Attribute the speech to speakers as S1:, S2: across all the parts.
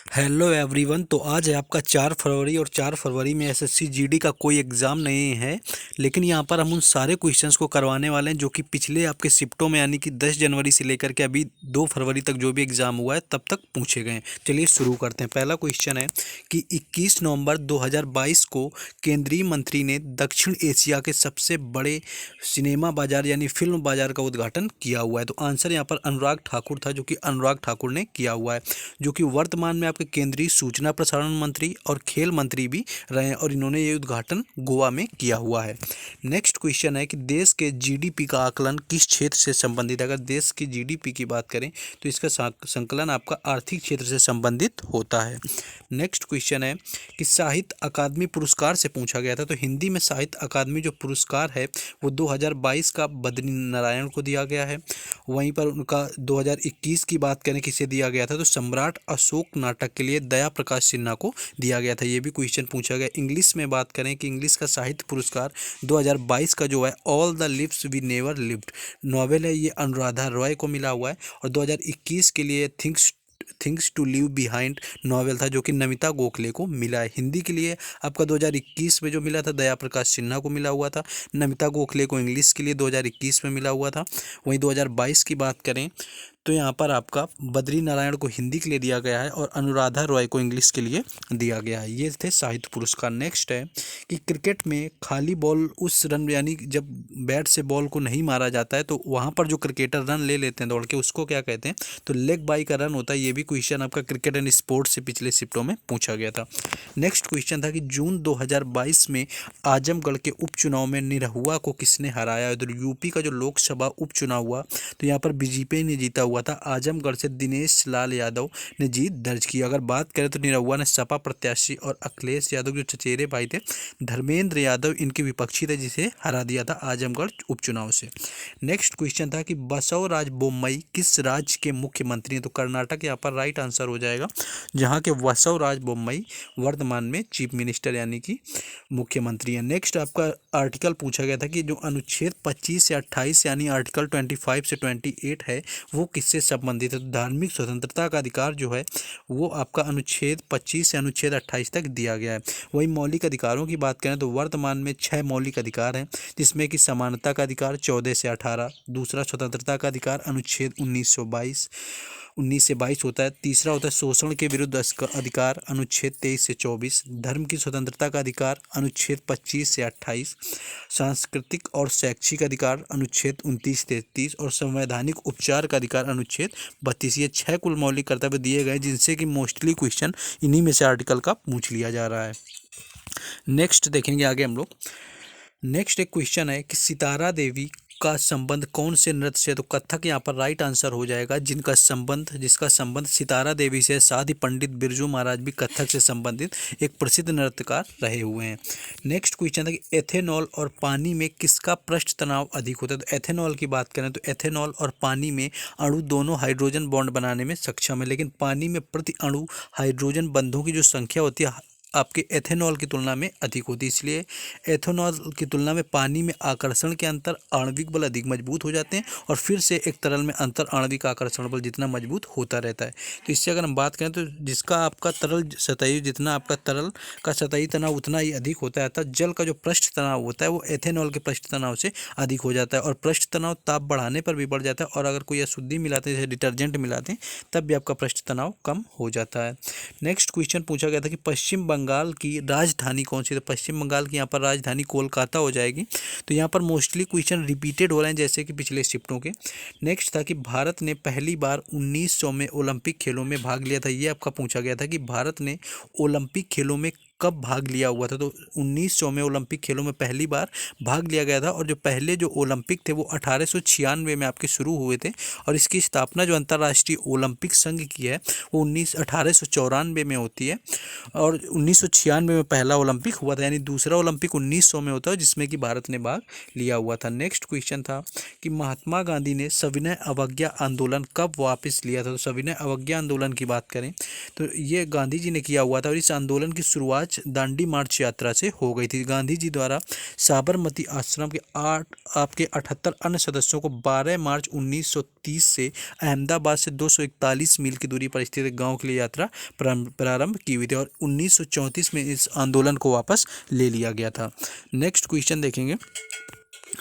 S1: Hello everyone. तो आज है आपका 4 फरवरी और 4 फरवरी में एसएससी जीडी का कोई एग्ज़ाम नहीं है। लेकिन यहाँ पर हम उन सारे क्वेश्चंस को करवाने वाले हैं जो कि पिछले आपके शिफ्टों में यानी कि 10 जनवरी से लेकर के अभी 2 फरवरी तक जो भी एग्ज़ाम हुआ है तब तक पूछे गए हैं। चलिए शुरू करते हैं। पहला क्वेश्चन है कि 21 नवंबर 2022 को केंद्रीय मंत्री ने दक्षिण एशिया के सबसे बड़े सिनेमा बाजार यानी फिल्म बाजार का उद्घाटन किया हुआ है। तो आंसर यहाँ पर अनुराग ठाकुर था, जो कि अनुराग ठाकुर ने किया हुआ है, जो कि वर्तमान में आपके केंद्रीय सूचना प्रसारण मंत्री और खेल मंत्री भी रहे हैं और इन्होंने ये उद्घाटन गोवा में किया हुआ है। नेक्स्ट क्वेश्चन है कि देश के जीडीपी का आकलन किस क्षेत्र से संबंधित है। अगर देश की जीडीपी की बात करें तो इसका संकलन आपका आर्थिक क्षेत्र से संबंधित होता है। नेक्स्ट क्वेश्चन है कि साहित्य अकादमी पुरस्कार से पूछा गया था। तो हिंदी में साहित्य अकादमी जो पुरस्कार है वो 2022 का बद्री नारायण को दिया गया है। वहीं पर उनका 2021 की बात करें किसे दिया गया था तो सम्राट अशोक नाटक के लिए दया प्रकाश सिन्हा को दिया गया था। ये भी क्वेश्चन पूछा गया। इंग्लिश में बात करें कि इंग्लिश का साहित्य पुरस्कार 2022 का जो है all the lives we never lived novel है, ये अनुराधा रॉय को मिला हुआ है। और 2021 के लिए things to leave behind novel था, जो कि नमिता गोखले को मिला है। हिंदी के लिए आपका 2021 में जो मिला था दया प्रकाश सिन्हा को मिला हुआ था। नमिता गोखले को इंग्लिश के लिए 2021 में मिला हुआ था। वहीं 2022 की बात करें तो यहाँ पर आपका बद्री नारायण को हिंदी के लिए दिया गया है और अनुराधा रॉय को इंग्लिश के लिए दिया गया है। ये थे साहित्य पुरस्कार। नेक्स्ट है कि क्रिकेट में खाली बॉल उस रन यानी जब बैट से बॉल को नहीं मारा जाता है तो वहाँ पर जो क्रिकेटर रन ले लेते हैं दौड़ के, उसको क्या कहते हैं तो लेग बाई का रन होता है। ये भी क्वेश्चन आपका क्रिकेट एंड स्पोर्ट्स से पिछले शिफ्टों में पूछा गया था। नेक्स्ट क्वेश्चन था कि जून 2022 में आजमगढ़ के उपचुनाव में निरहुआ को किसने हराया। तो यूपी का जो लोकसभा उपचुनाव हुआ तो यहाँ पर बीजेपी ने जीता हुआ था। आजमगढ़ से दिनेश लाल यादव ने जीत दर्ज की। अगर बात करें तो निरहुआ ने सपा प्रत्याशी और अखिलेश यादव जो चचेरे भाई थे धर्मेंद्र यादव इनके विपक्षी थे, जिसे हरा दिया था आजमगढ़ उपचुनाव से। नेक्स्ट क्वेश्चन था कि बसवराज बोम्मई किस राज्य के मुख्यमंत्री हैं। तो कर्नाटक यहाँ पर राइट आंसर हो जाएगा, जहाँ के बसवराज बोम्मई वर्तमान में चीफ मिनिस्टर यानी कि मुख्यमंत्री है। नेक्स्ट आपका आर्टिकल पूछा गया था कि जो अनुच्छेद 25 से 28 यानी आर्टिकल 25 से 28 है वो किससे संबंधित है। तो धार्मिक स्वतंत्रता का अधिकार जो है वो आपका अनुच्छेद 25 से अनुच्छेद 28 तक दिया गया है। वही मौलिक अधिकारों की बात करें तो वर्तमान में 6 मौलिक अधिकार हैं, जिसमें कि समानता का अधिकार 14 से 18, दूसरा स्वतंत्रता का अधिकार अनुच्छेद 19 से 22 होता है, तीसरा होता है शोषण के विरुद्ध अधिकार अनुच्छेद 23 से 24, धर्म की स्वतंत्रता का अधिकार अनुच्छेद 25 से 28, सांस्कृतिक और शैक्षिक अधिकार अनुच्छेद 29 33 और संवैधानिक उपचार का अधिकार अनुच्छेद 32। ये 6 कुल मौलिक कर्तव्य दिए गए जिनसे कि मोस्टली क्वेश्चन इन्हीं में से आर्टिकल का पूछ लिया जा रहा है। नेक्स्ट देखेंगे आगे हम लोग। नेक्स्ट एक क्वेश्चन है कि सितारा देवी का संबंध कौन से नृत्य से। तो कथक यहाँ पर राइट आंसर हो जाएगा, जिसका संबंध सितारा देवी से। साथ ही पंडित बिरजू महाराज भी कथक से संबंधित एक प्रसिद्ध नृत्यकार रहे हुए हैं। नेक्स्ट क्वेश्चन था कि एथेनॉल और पानी में किसका पृष्ठ तनाव अधिक होता है। तो एथेनॉल की बात करें तो एथेनॉल और पानी में अणु दोनों हाइड्रोजन बॉन्ड बनाने में सक्षम है, लेकिन पानी में प्रति अणु हाइड्रोजन बंधों की जो संख्या होती है आपके एथेनॉल की तुलना में अधिक होती है। इसलिए एथेनॉल की तुलना में पानी में आकर्षण के अंतर आणविक बल अधिक मजबूत हो जाते हैं और फिर से एक तरल में अंतर आणविक आकर्षण बल जितना मजबूत होता रहता है। तो इससे अगर हम बात करें तो जिसका आपका तरल सतही जितना आपका तरल का सतही तनाव उतना ही अधिक होता है, अर्थात जल का जो पृष्ठ तनाव होता है वो एथेनॉल के पृष्ठ तनाव से अधिक हो जाता है। और पृष्ठ तनाव ताप बढ़ाने पर भी बढ़ जाता है, और अगर कोई अशुद्धि मिलाते हैं जैसे डिटर्जेंट मिलाते हैं तब भी आपका पृष्ठ तनाव कम हो जाता है। नेक्स्ट क्वेश्चन पूछा गया था कि पश्चिम बंगाल की राजधानी कौन सी। तो पश्चिम बंगाल की यहाँ पर राजधानी कोलकाता हो जाएगी। तो यहाँ पर मोस्टली क्वेश्चन रिपीटेड हो रहे हैं जैसे कि पिछले शिफ्टों के। नेक्स्ट था कि भारत ने पहली बार 1900 में ओलंपिक खेलों में भाग लिया था। ये आपका पूछा गया था कि भारत ने ओलंपिक खेलों में कब भाग लिया हुआ था। तो 1900 में ओलंपिक खेलों में पहली बार भाग लिया गया था, और जो पहले जो ओलंपिक थे वो 1896 में आपके शुरू हुए थे, और इसकी स्थापना जो अंतर्राष्ट्रीय ओलंपिक संघ की है वो 1894 में होती है, और 1996 में पहला ओलंपिक हुआ था, यानी दूसरा ओलंपिक 1900 में होता है जिसमें कि भारत ने भाग लिया हुआ था। नेक्स्ट क्वेश्चन था कि महात्मा गांधी ने सविनय अवज्ञा आंदोलन कब वापस लिया था। तो सविनय अवज्ञा आंदोलन की बात करें तो ये गांधी जी ने किया हुआ था, और इस आंदोलन की शुरुआत दांडी मार्च यात्रा से हो गई थी। गांधी जी द्वारा साबरमती आश्रम के 78 अन्य सदस्यों को 12 मार्च 1930 से अहमदाबाद से 241 मील की दूरी पर स्थित एक गांव के लिए यात्रा प्रारंभ की हुई थी और 1934 में इस आंदोलन को वापस ले लिया गया था। नेक्स्ट क्वेश्चन देखेंगे।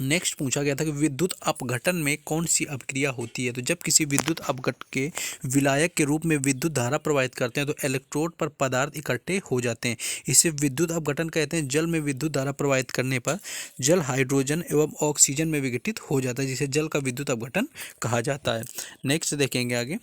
S1: नेक्स्ट पूछा गया था कि विद्युत अपघटन में कौन सी अभिक्रिया होती है। तो जब किसी विद्युत अपघटन के विलायक के रूप में विद्युत धारा प्रवाहित करते हैं तो इलेक्ट्रोड पर पदार्थ इकट्ठे हो जाते हैं, इसे विद्युत अपघटन कहते हैं। जल में विद्युत धारा प्रवाहित करने पर जल हाइड्रोजन एवं ऑक्सीजन में विघटित हो जाता है, जिसे जल का विद्युत अपघटन कहा जाता है। नेक्स्ट देखेंगे आगे।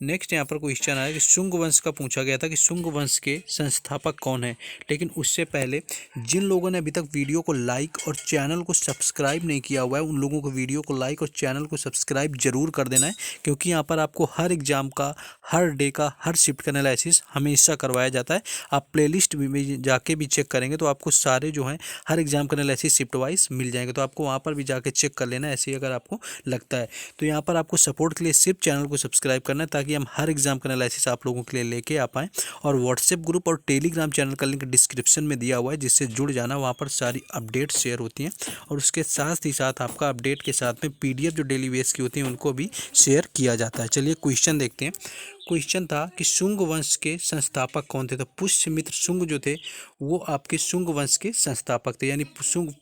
S1: नेक्स्ट यहाँ पर क्वेश्चन आया कि शुंग वंश का पूछा गया था कि शुंग वंश के संस्थापक कौन है। लेकिन उससे पहले जिन लोगों ने अभी तक वीडियो को लाइक और चैनल को सब्सक्राइब नहीं किया हुआ है, उन लोगों को वीडियो को लाइक और चैनल को सब्सक्राइब जरूर कर देना है, क्योंकि यहाँ पर आपको हर एग्जाम का, हर डे का, हर शिफ्ट का एनालिसिस हमेशा करवाया जाता है। आप प्लेलिस्ट में जाके भी चेक करेंगे तो आपको सारे जो हैं हर एग्जाम का एनालिसिस शिफ्ट वाइज मिल जाएंगे, तो आपको वहाँ पर भी जाके चेक कर लेना है ऐसे ही अगर आपको लगता है। तो यहाँ पर आपको सपोर्ट के लिए सिर्फ चैनल को सब्सक्राइब करना है, ताकि हम हर एग्जाम का एनालिसिस आप लोगों के लिए लेके आ पाएँ। और व्हाट्सएप ग्रुप और टेलीग्राम चैनल का लिंक डिस्क्रिप्शन में दिया हुआ है, जिससे जुड़ जाना, वहाँ पर सारी अपडेट शेयर होती हैं। और उसके साथ ही साथ आपका अपडेट के साथ में पीडीएफ जो डेली बेस की होती हैं उनको भी शेयर किया जाता है। चलिए क्वेश्चन देखते हैं। क्वेश्चन था कि शुंग वंश के संस्थापक कौन थे। तो पुष्यमित्र शुंग जो थे वो आपके शुंग वंश के संस्थापक थे, यानी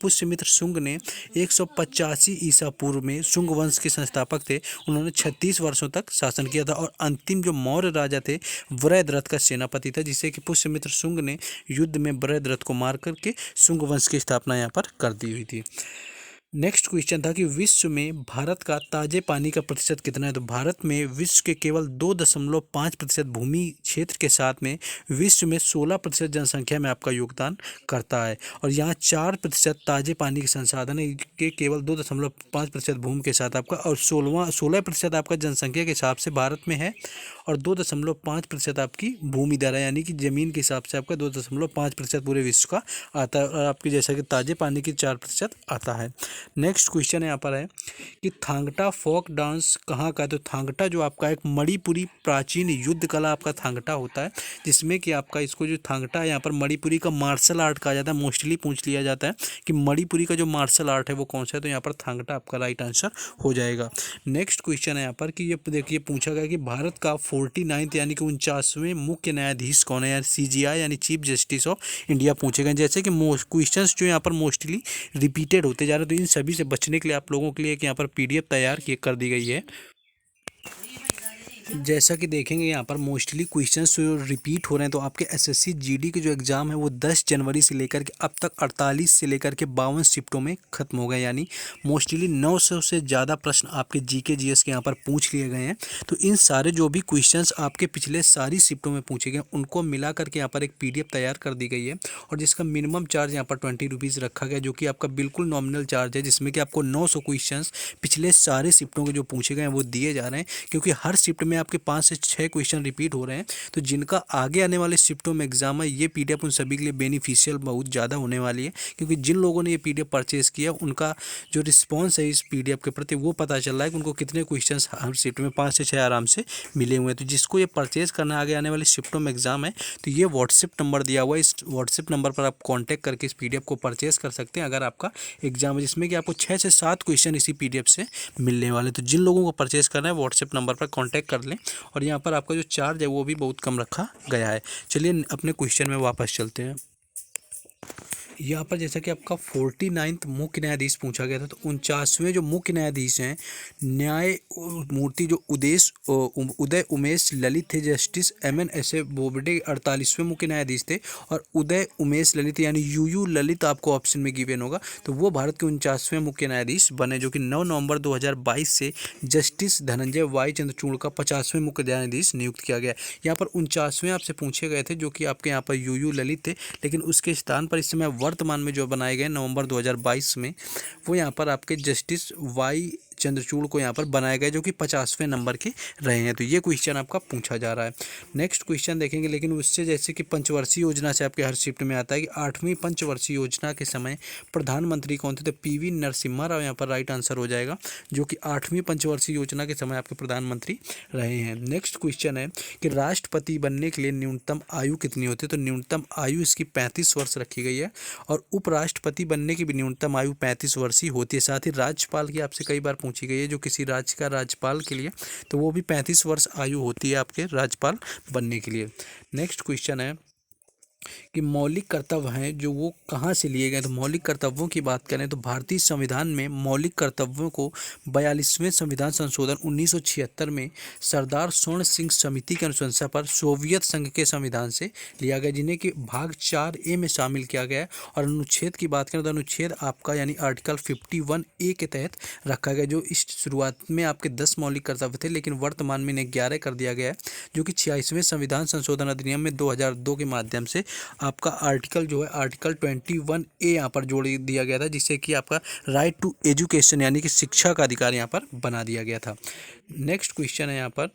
S1: पुष्यमित्र शुंग ने 185 ईसा पूर्व में शुंग वंश के संस्थापक थे। उन्होंने 36 वर्षों तक शासन किया था और अंतिम जो मौर्य राजा थे वृहद्रथ का सेनापति था, जिसे कि पुष्यमित्र शुंग ने युद्ध में वृहद्रथ को मार करके शुंग वंश की स्थापना यहाँ पर कर दी हुई थी। नेक्स्ट क्वेश्चन था कि विश्व में भारत का ताजे पानी का प्रतिशत कितना है। तो भारत में विश्व के केवल 2.5% भूमि क्षेत्र के साथ में विश्व में 16% जनसंख्या में आपका योगदान करता है, और यहाँ 4% ताजे पानी के संसाधन है के केवल 2.5% भूमि के साथ आपका, और 16% आपका जनसंख्या के हिसाब से भारत में है, और 2.5% आपकी भूमि दर है, यानी कि ज़मीन के हिसाब से आपका 2.5% पूरे विश्व का आता है, और आपकी जैसा कि ताजे पानी की 4% आता है। नेक्स्ट क्वेश्चन यहाँ पर है कि थांगटा फोक डांस कहाँ का है। तो थांगटा जो आपका एक मणिपुरी प्राचीन युद्ध कला आपका थांगटा होता है, जिसमें कि आपका इसको जो थांगटा है यहाँ पर मणिपुरी का मार्शल आर्ट कहा जाता है। मोस्टली पूछ लिया जाता है कि मणिपुरी का जो मार्शल आर्ट है वो कौन सा है, तो यहाँ पर थांगटा आपका राइट आंसर हो जाएगा। नेक्स्ट क्वेश्चन है यहाँ पर कि ये देखिए पूछा गया कि भारत का 49 यानी कि 49वें मुख्य न्यायाधीश कौन है, यानी CJI यानी चीफ जस्टिस ऑफ इंडिया पूछे गए। जैसे कि क्वेश्चंस जो यहाँ पर मोस्टली रिपीटेड होते जा रहे हैं, तो इन सभी से बचने के लिए आप लोगों के लिए एक यहाँ पर PDF तैयार कर दी गई है। जैसा कि देखेंगे यहाँ पर मोस्टली क्वेश्चंस जो रिपीट हो रहे हैं, तो आपके SSC GD के जो एग्ज़ाम है वो 10 जनवरी से लेकर के अब तक 48 से लेकर के 52 शिफ्टों में ख़त्म हो गए, यानी मोस्टली 900 से ज़्यादा प्रश्न आपके GK GS के यहाँ पर पूछ लिए गए हैं। तो इन सारे जो भी क्वेश्चंस आपके पिछले सारी शिफ्टों में पूछे गए उनको मिला करके यहाँ पर एक PDF तैयार कर दी गई है, और जिसका मिनिमम चार्ज यहाँ पर 20 रुपीज़ रखा गया, जो कि आपका बिल्कुल नॉमिनल चार्ज है, जिसमें कि आपको 900 क्वेश्चंस पिछले सारे शिफ्टों के जो पूछे गए हैं वो दिए जा रहे हैं, क्योंकि हर शिफ्ट में आपके 5 से 6 क्वेश्चन रिपीट हो रहे हैं। तो जिनका आगे आने वाले शिफ्टों में एग्जाम है, ये PDF उन सभी के लिए बेनिफिशियल बहुत ज़्यादा होने वाली है, क्योंकि जिन लोगों ने ये PDF परचेज़ किया उनका जो रिस्पॉन्स है इस PDF के प्रति वो पता चल रहा है कि उनको कितने क्वेश्चन हर शिफ्ट में 5 से 6 आराम से मिले हुए हैं। तो जिसको ये परचेज़ करना आगे आने वाली शिफ्टों में एग्जाम है, तो ये व्हाट्सएप नंबर दिया हुआ है, इस व्हाट्सएप नंबर पर आप कॉन्टैक्ट करके इस PDF को परचेज़ कर सकते हैं अगर आपका एग्जाम है, जिसमें कि आपको 6 से 7 क्वेश्चन इसी PDF से मिलने वाले। तो जिन लोगों को परचेज़ करना है व्हाट्सएप नंबर पर कॉन्टैक्ट कर लें, और यहाँ पर आपका जो चार्ज है वो भी बहुत कम रखा गया है। चलिए अपने क्वेश्चन में वापस चलते हैं। यहाँ पर जैसा कि आपका 49 मुख्य न्यायाधीश पूछा गया था, तो 49वें जो मुख्य न्यायाधीश हैं न्याय मूर्ति जो उदय उमेश ललित थे, जस्टिस MN बोबडे 48वें मुख्य न्यायाधीश थे, और उदय उमेश ललित यानी UU ललित आपको ऑप्शन में गिवन होगा, तो वो भारत के 49वें मुख्य न्यायाधीश बने, जो कि 9 नवंबर 2022 से जस्टिस धनंजय वाई चंद्रचूड़ का 50वें मुख्य न्यायाधीश नियुक्त किया गया। यहाँ पर 49वें आपसे पूछे गए थे, जो कि आपके यहाँ पर UU ललित थे, लेकिन उसके स्थान पर इस समय वर्तमान में जो बनाए गए नवंबर 2022 में वो यहाँ पर आपके जस्टिस वाई चंद्रचूड़ को यहाँ पर बनाया गया, जो कि 50वें नंबर के रहे हैं। तो ये क्वेश्चन आपका पूछा जा रहा है। नेक्स्ट क्वेश्चन देखेंगे, लेकिन उससे जैसे कि पंचवर्षीय योजना से आपके हर शिफ्ट में आता है कि 8वीं पंचवर्षीय योजना के समय प्रधानमंत्री कौन थे? तो पीवी नरसिम्हा राव यहाँ पर राइट आंसर हो जाएगा, जो कि 8वीं पंचवर्षीय योजना के समय आपके प्रधानमंत्री रहे हैं। नेक्स्ट क्वेश्चन है कि राष्ट्रपति बनने के लिए न्यूनतम आयु कितनी होती है? तो न्यूनतम आयु इसकी 35 वर्ष रखी गई है, और उपराष्ट्रपति बनने की भी न्यूनतम आयु 35 वर्ष ही होती है। साथ ही राज्यपाल की आपसे कई बार पूछी गई है, जो किसी राज्य का राज्यपाल के लिए, तो वो भी 35 वर्ष आयु होती है आपके राज्यपाल बनने के लिए। नेक्स्ट क्वेश्चन है कि मौलिक कर्तव्य हैं जो वो कहाँ से लिए गए? तो मौलिक कर्तव्यों की बात करें तो भारतीय संविधान में मौलिक कर्तव्यों को 42वें संविधान संशोधन 1976 में सरदार स्वर्ण सिंह समिति की अनुशंसा पर सोवियत संघ के संविधान से लिया गया, जिन्हें कि भाग 4A में शामिल किया गया है। और अनुच्छेद की बात करें तो अनुच्छेद आपका यानी आर्टिकल 51A के तहत रखा गया, जो इस शुरुआत में आपके 10 मौलिक कर्तव्य थे, लेकिन वर्तमान में इन्हें 11 कर दिया गया है, जो कि 86वें संविधान संशोधन अधिनियम में 2002 के माध्यम से आपका आर्टिकल जो है आर्टिकल 21A यहाँ पर जोड़ दिया गया था, जिससे कि आपका राइट टू एजुकेशन यानी कि शिक्षा का अधिकार यहाँ पर बना दिया गया था। नेक्स्ट क्वेश्चन है यहाँ पर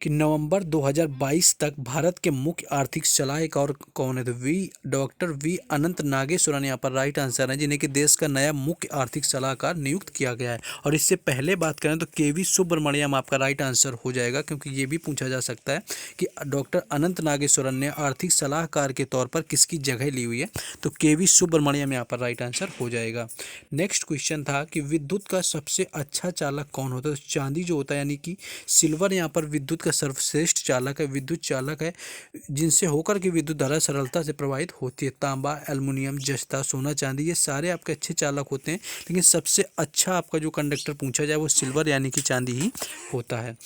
S1: कि नवंबर 2022 तक भारत के मुख्य आर्थिक सलाहकार कौन है? तो डॉक्टर वी अनंत नागेश्वरन यहाँ पर राइट आंसर है, जिन्हें कि देश का नया मुख्य आर्थिक सलाहकार नियुक्त किया गया है। और इससे पहले बात करें तो केवी सुब्रमण्यम आपका राइट आंसर हो जाएगा, क्योंकि ये भी पूछा जा सकता है कि डॉक्टर अनंत नागेश्वरन ने आर्थिक सलाहकार के तौर पर किसकी जगह ली हुई है? तो केवी सुब्रमण्यम यहाँ पर राइट आंसर हो जाएगा। नेक्स्ट क्वेश्चन था कि विद्युत का सबसे अच्छा चालक कौन होता है? तो चांदी जो होता है यानी कि सिल्वर यहाँ पर विद्युत का सर्वश्रेष्ठ चालक है, विद्युत चालक है, जिनसे होकर के विद्युत धारा सरलता से प्रवाहित होती है। तांबा, एल्युमिनियम, जस्ता, सोना, चांदी, ये सारे आपके अच्छे चालक होते हैं, लेकिन सबसे अच्छा आपका जो कंडक्टर पूछा जाए वो सिल्वर यानी कि चांदी ही होता है।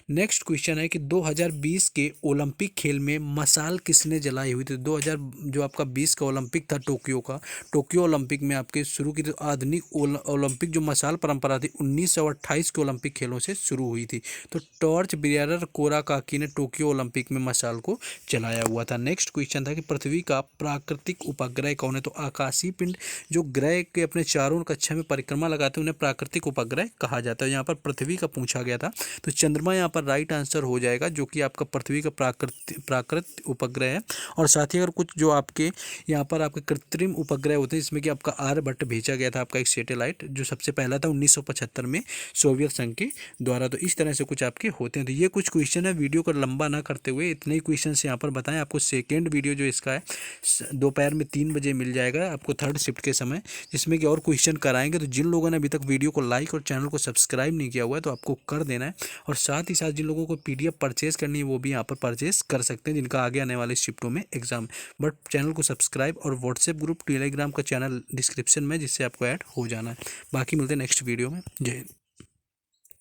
S1: नेक्स्ट क्वेश्चन है कि 2020 के ओलंपिक खेल में मशाल किसने जलाई हुई थी? 2000 जो आपका 20 का ओलंपिक था टोक्यो ओलंपिक में आपके शुरू की, तो आधुनिक ओलंपिक जो मशाल परंपरा थी 1928 के ओलंपिक खेलों से शुरू हुई थी। तो टॉर्च बियरर कोराकाकी ने टोक्यो ओलंपिक में मशाल को जलाया हुआ था। नेक्स्ट क्वेश्चन था कि पृथ्वी का प्राकृतिक उपग्रह कौन है? तो आकाशीय पिंड जो ग्रह के अपने चारों कक्षा में परिक्रमा लगाते हैं उन्हें प्राकृतिक उपग्रह कहा जाता है। यहाँ पर पृथ्वी का पूछा गया था, तो चंद्रमा यहाँ राइट आंसर हो जाएगा, जो कि आपका पृथ्वी का प्राकृतिक उपग्रह है। और साथ ही अगर कुछ जो आपके यहाँ पर आपके कृत्रिम उपग्रह होते हैं, इसमें कि आपका आर्यभट्ट भेजा गया था आपका एक सैटेलाइट, जो सबसे पहला था 1975 में सोवियत संघ के द्वारा। तो इस तरह से कुछ आपके होते हैं। तो ये कुछ क्वेश्चन है, वीडियो को लंबा ना करते हुए इतने ही क्वेश्चन यहाँ पर बताएं। आपको सेकेंड वीडियो जो इसका है दोपहर में 3 बजे मिल जाएगा आपको, थर्ड शिफ्ट के समय, जिसमें कि और क्वेश्चन कराएंगे। तो जिन लोगों ने अभी तक वीडियो को लाइक और चैनल को सब्सक्राइब नहीं किया हुआ है तो आपको कर देना है। और साथ ही साथ जिन लोगों को PDF परचेज करनी है वो भी यहाँ पर परचेज कर सकते हैं, जिनका आगे आने वाले शिफ्टों में एग्जाम। बट चैनल को सब्सक्राइब और व्हाट्सएप ग्रुप टेलीग्राम का चैनल डिस्क्रिप्शन में, जिससे आपको ऐड हो जाना है। बाकी मिलते हैं नेक्स्ट वीडियो में। जय हिंद।